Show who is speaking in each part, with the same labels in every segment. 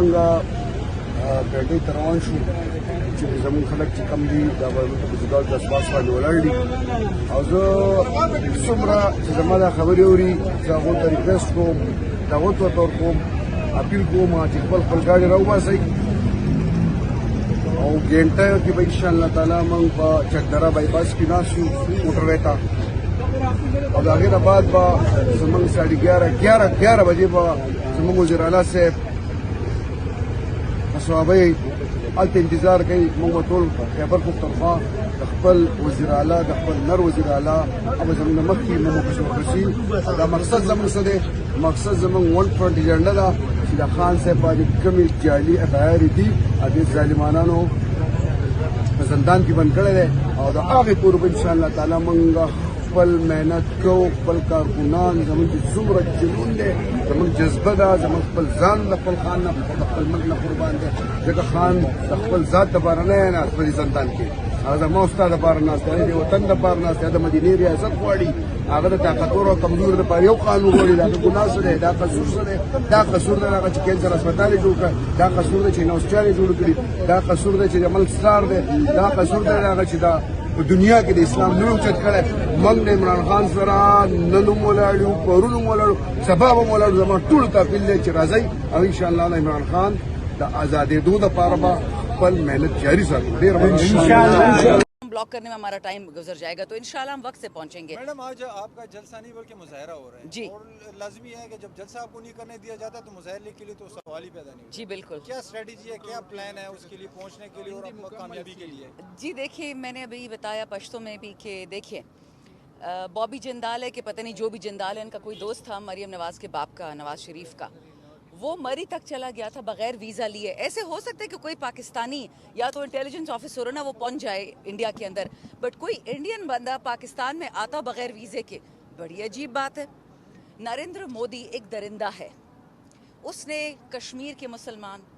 Speaker 1: منګه ګاډۍ ته روان شو چې زموږ خلک چې کم دي دا به په ځګاو د اسپاس باندې ولاړ دي او زه څومره چې زما دا خبرې اوري زه هغو ته ریکویسټ کوم دعوت ورته ورکوم اپیل کوم چې خپل ګاډي راوباسئ او ګینټه کې به انشاءالله تعالی موږ په چکدره بایپاس کې ناست یو موټروی ته او د هغې نه بعد به زموږ ساړه 11 بجې به زموږ وزیر اعلی صاحب په صحابۍ هلته انتظار کوي موږ به ټول خیبر پښتونخوا د خپل وزیر اعلی د خپل نر وزیر اعلی او زموږ نه مخکې ممکن ورسي دا مقصد زموږ څه دی مقصد زموږ ون فرنټ ایجنډا ده چې د خان صاحب باندې کومې جعلي افایارې دي هغې ظالمانانو په زندان کې بند کړی دی او د هغې پورې به انشاءالله تعالی موږ خپل محنت کوو خپل کارکنان زموږ چې څومره جنون دی زموږ جذبه ده زموږ خپل ځان د خپل خان نه د خپل ملک نه قربان دی ځکه خان د خپل ذات دپاره نه دی ناست په دې زندان کې هغه زما او ستا دپاره ناست دی د وطن دپاره ناست دی د مدینې ریاست غواړي هغه د طاقتور او کمزور دپاره یو قانون غواړي دا ګناه څه دی دا قصور څه دی دا قصور دی هغه چې کینسر هسپتال یې جوړ کړ دا قصور دی چې نوسچار یې جوړ کړي دا قصور دی چې د ملک سټار دی دا قصور دی هغه چې دا په دنیا کې د اسلام نوم اوچت کړی موږ د عمران خان سره نن هم ولاړ یو پرون هم ولاړ سبا به هم ولاړ زما ټولو ته اپیل دی چې راځئ او انشاءالله د عمران خان د ازادېدو دپاره به خپل محنت جاری ساتو ډېر
Speaker 2: ब्लॉक करने में हमारा टाइम गुजर जाएगा तो इंशाल्लाह हम वक्त से पहुंचेंगे।
Speaker 3: मैडम आज आपका जलसा नहीं बल्कि मुजाहरा हो रहा है
Speaker 2: जी,
Speaker 3: और लाजमी है कि जब जलसा आपको नहीं करने दिया जाता है तो मुजाहरे के लिए तो सवाल ही पैदा नहीं होता।
Speaker 2: जी बिल्कुल,
Speaker 3: क्या स्ट्रेटजी है, क्या प्लान है उसके लिए पहुंचने के लिए और कामयाबी के लिए?
Speaker 2: जी देखिए मैंने अभी बताया पश्तो में भी कि देखिए बॉबी जिंदाल है कि पता नहीं जो भी जिंदाल है इनका कोई दोस्त था मरियम नवाज के बाप का नवाज शरीफ का, वो मरी तक चला गया था बगैर वीज़ा लिए। ऐसे हो सकता है कि कोई पाकिस्तानी या तो इंटेलिजेंस ऑफिसर हो ना वो पहुंच जाए इंडिया के अंदर, बट कोई इंडियन बंदा पाकिस्तान में आता बगैर वीज़े के, बड़ी अजीब बात है। नरेंद्र मोदी एक दरिंदा है, उसने कश्मीर के मुसलमान,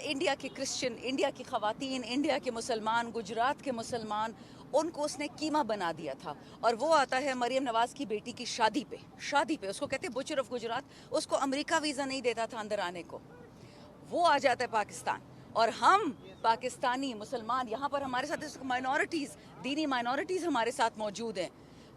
Speaker 2: इंडिया के क्रिश्चियन, इंडिया की ख़वातीन, इंडिया के मुसलमान, गुजरात के मुसलमान, उनको उसने कीमा बना दिया था। और वो आता है मरियम नवाज़ की बेटी की शादी पे उसको कहते हैं बुचर ऑफ गुजरात, उसको अमेरिका वीज़ा नहीं देता था अंदर आने को, वो आ जाता है पाकिस्तान। और हम पाकिस्तानी मुसलमान यहाँ पर हमारे साथ माइनॉरिटीज़, दीनी माइनॉरिटीज़ हमारे साथ मौजूद हैं,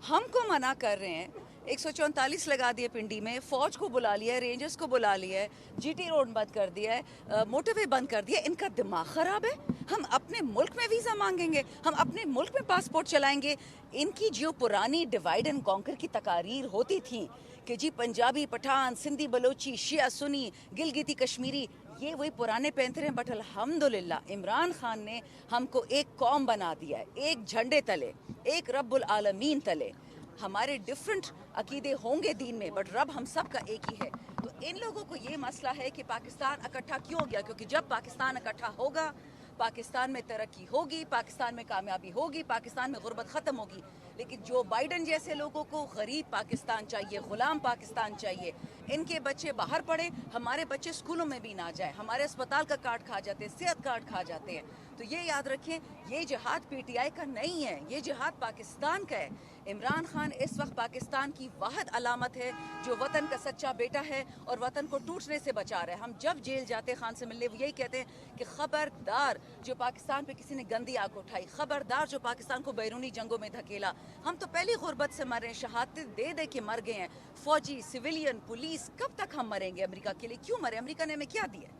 Speaker 2: हमको मना कर रहे हैं। 144 लगा दिए पिंडी में, फौज को बुला लिया है, रेंजर्स को बुला लिया है, जीटी रोड बंद कर दिया है, मोटरवे बंद कर दिया। इनका दिमाग ख़राब है। हम अपने मुल्क में वीज़ा मांगेंगे, हम अपने मुल्क में पासपोर्ट चलाएंगे। इनकी जो पुरानी डिवाइड एंड कॉन्कर की तकारीर होती थी कि जी पंजाबी पठान, सिंधी बलोची, शिया सुनी, गिलगिती कश्मीरी, ये वही पुराने पैंतरे हैं। बट अल्हम्दुलिल्लाह इमरान खान ने हमको एक कौम बना दिया है, एक झंडे तले, एक रब्बुल आलमीन तले। हमारे डिफरेंट अकीदे होंगे दीन में बट रब हम सब का एक ही है। तो इन लोगों को ये मसला है कि पाकिस्तान इकट्ठा क्यों हो गया, क्योंकि जब पाकिस्तान इकट्ठा होगा पाकिस्तान में तरक्की होगी, पाकिस्तान में कामयाबी होगी, पाकिस्तान में गुर्बत ख़त्म होगी। लेकिन जो बाइडन जैसे लोगों को गरीब पाकिस्तान चाहिए, ग़ुलाम पाकिस्तान चाहिए, इनके बच्चे बाहर पढ़े, हमारे बच्चे स्कूलों में भी ना जाए, हमारे अस्पताल का कार्ड खा जाते हैं, सेहत कार्ड खा जाते हैं। तो ये याद रखें ये जिहाद पीटीआई का नहीं है, ये जिहाद पाकिस्तान का है। इमरान खान इस वक्त पाकिस्तान की वाहिद अलामत है जो वतन का सच्चा बेटा है और वतन को टूटने से बचा रहा है। हम जब जेल जाते खान से मिलने वो यही कहते हैं कि ख़बरदार जो पाकिस्तान पे किसी ने गंदी आग उठाई, ख़बरदार जो पाकिस्तान को बैरूनी जंगों में धकेला। हम तो पहली गुर्बत से मर रहे हैं, शहादत दे दे के मर गए हैं। फ़ौजी, सिविलियन, पुलिस, कब तक हम मरेंगे अमेरिका के लिए? क्यों मरे? अमेरिका ने हमें क्या दिया?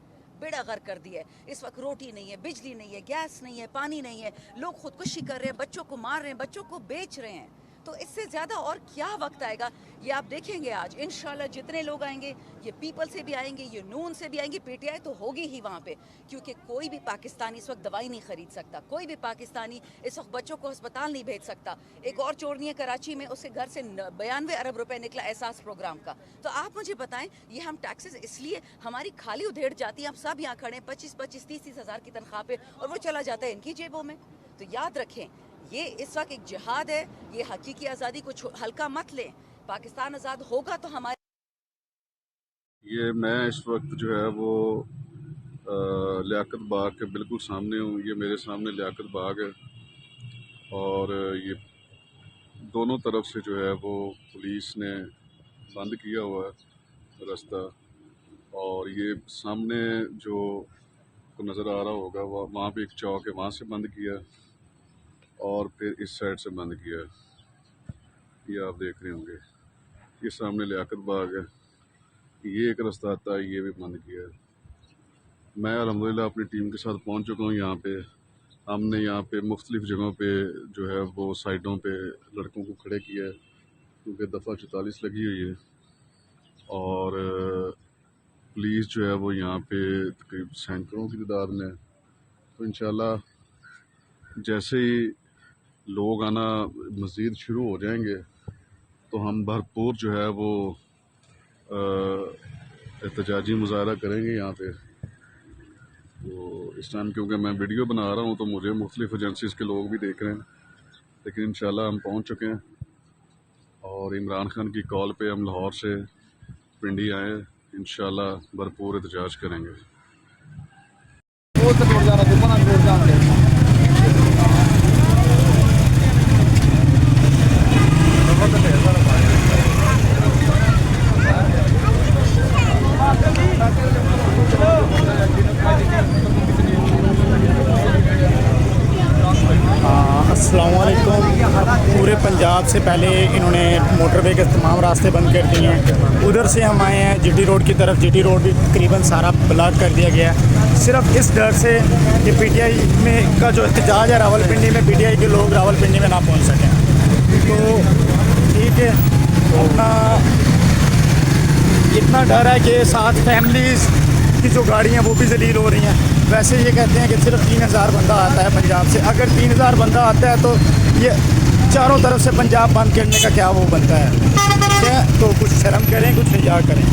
Speaker 2: बेड़ा गर्क कर दिया है। इस वक्त रोटी नहीं है, बिजली नहीं है, गैस नहीं है, पानी नहीं है, लोग खुदकुशी कर रहे हैं, बच्चों को मार रहे हैं, बच्चों को बेच रहे हैं। तो इससे ज़्यादा और क्या वक्त आएगा ये आप देखेंगे। आज इंशाल्लाह जितने लोग आएंगे ये पीपल से भी आएंगे, ये नून से भी आएंगे, पीटीआई तो होगी ही वहाँ पे, क्योंकि कोई भी पाकिस्तानी इस वक्त दवाई नहीं खरीद सकता, कोई भी पाकिस्तानी इस वक्त बच्चों को अस्पताल नहीं भेज सकता। एक और चोरनी है कराची में, उसके घर से 92 अरब रुपए निकला एहसास प्रोग्राम का। तो आप मुझे बताएं ये हम टैक्सेस इसलिए हमारी खाली उधेड़ जाती है, हम सब यहाँ खड़े 25-30 हज़ार की तनख्वाह पे और वो चला जाता है इनकी जेबों में। तो याद रखें ये इस वक्त एक जिहाद है, ये हकीकी आज़ादी को हल्का मत लें। पाकिस्तान आज़ाद होगा तो हमारे
Speaker 4: ये मैं इस वक्त जो है वो लियाकत बाग के बिल्कुल सामने हूँ। ये मेरे सामने लियाकत बाग है और ये दोनों तरफ से जो है वो पुलिस ने बंद किया हुआ है रास्ता। और ये सामने जो को नज़र आ रहा होगा वहाँ पे एक चौक है, वहाँ से बंद किया और फिर इस साइड से बंद किया। ये आप देख रहे होंगे, ये सामने लियाकत बाग है, ये एक रास्ता आता है, ये भी बंद किया है। मैं अल्हम्दुलिल्लाह अपनी टीम के साथ पहुंच चुका हूं यहाँ पे। हमने यहाँ पे मुख्तलिफ जगहों पे जो है वो साइडों पे लड़कों को खड़े किया है, क्योंकि दफ़ा 44 लगी हुई है और पुलिस जो है वो यहाँ पे तकरीब सैकड़ों की तादाद में है। तो इंशाल्लाह जैसे ही लोग आना मज़ीद शुरू हो जाएंगे तो हम भरपूर जो है वो एहतजाजी मुजाहरा करेंगे यहाँ पे। तो इस टाइम क्योंकि मैं वीडियो बना रहा हूँ तो मुझे मुख्तलिफ एजेंसीज़ के लोग भी देख रहे हैं, लेकिन इंशाल्लाह हम पहुँच चुके हैं और इमरान खान की कॉल पे हम लाहौर से पिंडी आए, इंशाल्लाह भरपूर एहतजाज करेंगे।
Speaker 5: अस्सलामुअलैकुम। पूरे पंजाब से पहले इन्होंने मोटरवे के तमाम रास्ते बंद कर दिए हैं। उधर से हम आए हैं जीटी रोड की तरफ, जीटी रोड भी तकरीबन सारा ब्लॉक कर दिया गया है, सिर्फ इस डर से कि पीटीआई में का जो एहतजाज है रावलपिंडी में, पीटीआई के लोग रावलपिंडी में ना पहुंच सकें। तो ठीक है, अपना इतना डर है कि 7 फैमिलीज़ की जो गाड़ियाँ वो भी जलील हो रही हैं। वैसे ये कहते हैं कि सिर्फ 3000 बंदा आता है पंजाब से। अगर 3000 बंदा आता है तो ये चारों तरफ से पंजाब बंद करने का क्या वो बनता है? ठीक है, तो कुछ शर्म करें, कुछ हिया करें।